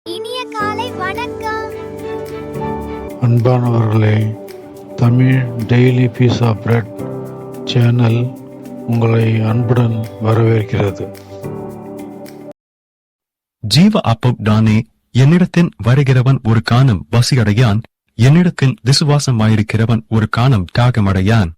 இனிய காலை வணக்கம் அன்பானவர்களே, Tamil Daily Piece of Bread channel உங்களை அன்புடன் வரவேற்கிறது. ஜீவ அப்பொப்டானே, என்னிடத்தின் வருகிறவன் ஒரு காலம் பசியடையான், என்னிடத்தில் விசுவாசமாயிருக்கிறவன் ஒரு காலம் தியாகமடையான்.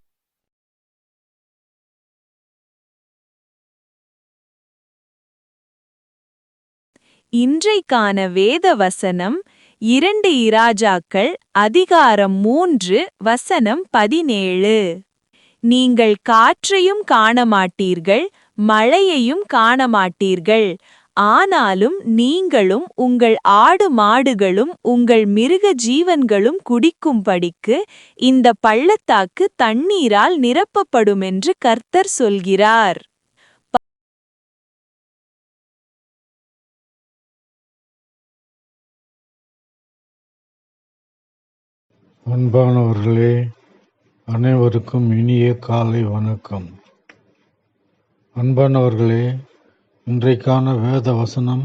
இன்றைக்கான வேத வசனம் 2 இராஜாக்கள் அதிகாரம் 3 வசனம் 17. நீங்கள் காற்றையும் காணமாட்டீர்கள், மழையையும் காணமாட்டீர்கள், ஆனாலும் நீங்களும் உங்கள் ஆடு மாடுகளும் உங்கள் மிருக ஜீவன்களும் குடிக்கும்படிக்கு இந்த பள்ளத்தாக்கு தண்ணீரால் நிரப்பப்படுமென்று கர்த்தர் சொல்கிறார். அன்பானவர்களே, அனைவருக்கும் இனிய காலை வணக்கம். அன்பானவர்களே, இன்றைக்கான வேத வசனம்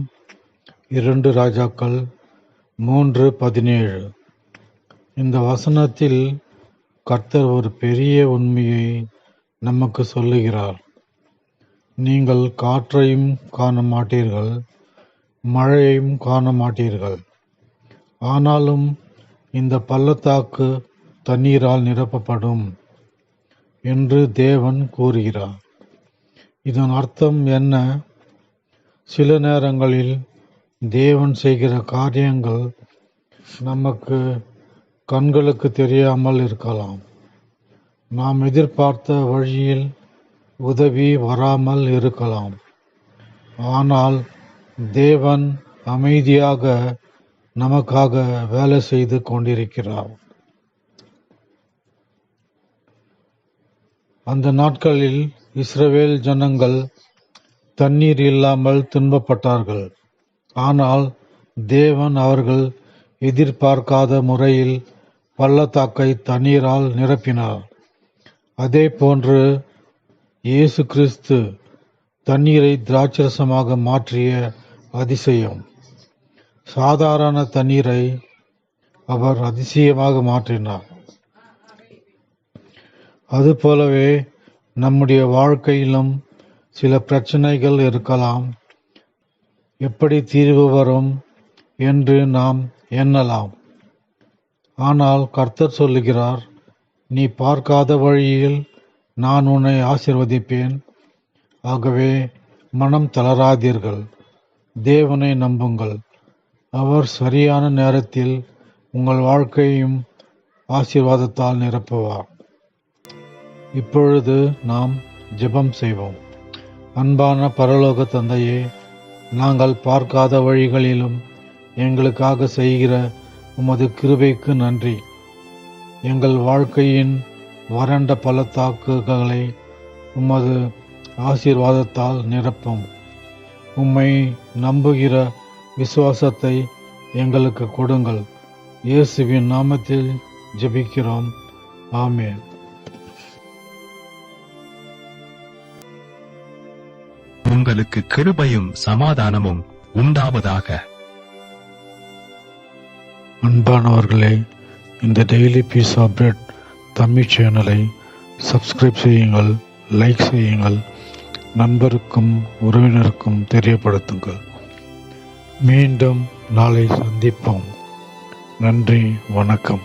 2 ராஜாக்கள் 3:17. இந்த வசனத்தில் கர்த்தர் ஒரு பெரிய உண்மையை நமக்கு சொல்லுகிறார். நீங்கள் காற்றையும் காண மாட்டீர்கள், மழையையும் காண மாட்டீர்கள், ஆனாலும் இந்த பள்ளத்தாக்கு தண்ணீரால் நிரப்பப்படும் என்று தேவன் கூறுகிறார். இதன் அர்த்தம் என்ன? சில நேரங்களில் தேவன் செய்கிற காரியங்கள் நமக்கு கண்களுக்கு தெரியாமல் இருக்கலாம். நாம் எதிர்பார்த்த வழியில் உதவி வராமல் இருக்கலாம். ஆனால் தேவன் அமைதியாக நமக்காக வேலை செய்து கொண்டிருக்கிறார். அந்த நாட்களில் இஸ்ரவேல் ஜனங்கள் தண்ணீர் இல்லாமல் துன்பப்பட்டார்கள். ஆனால் தேவன் அவர்கள் எதிர்பார்க்காத முறையில் பள்ளத்தாக்கை தண்ணீரால் நிரப்பினார். அதே போன்று இயேசு கிறிஸ்து தண்ணீரை திராட்சரசமாக மாற்றிய அதிசயம். சாதாரண தண்ணீரை அவர் அதிசயமாக மாற்றினார். அதுபோலவே நம்முடைய வாழ்க்கையிலும் சில பிரச்சனைகள் இருக்கலாம். எப்படி தீர்வு வரும் என்று நாம் எண்ணலாம். ஆனால் கர்த்தர் சொல்லுகிறார், நீ பார்க்காத வழியில் நான் உன்னை ஆசீர்வதிப்பேன். ஆகவே மனம் தளராதீர்கள், தேவனை நம்புங்கள். அவர் சரியான நேரத்தில் உங்கள் வாழ்க்கையையும் ஆசீர்வாதத்தால் நிரப்புவார். இப்பொழுது நாம் ஜெபம் செய்வோம். அன்பான பரலோக தந்தையே, நாங்கள் பார்க்காத வழிகளிலும் எங்களுக்காக செய்கிற உமது கிருபைக்கு நன்றி. எங்கள் வாழ்க்கையின் வறண்ட பள்ளத்தாக்குகளை உமது ஆசீர்வாதத்தால் நிரப்பும். உம்மை நம்புகிற விசுவாசத்தை எங்களுக்கு கொடுங்கள். இயேசுவின் நாமத்தில் ஜெபிக்கிறோம். ஆமென். உங்களுக்கு கிருபையும் சமாதானமும் உண்டாவதாக. அன்பானவர்களே, இந்த Daily Piece of Bread Tamil சேனலை சப்ஸ்கிரைப் செய்யுங்கள், லைக் செய்யுங்கள், நண்பருக்கும் உறவினருக்கும் தெரியப்படுத்துங்கள். மீண்டும் நாளை சந்திப்போம். நன்றி, வணக்கம்.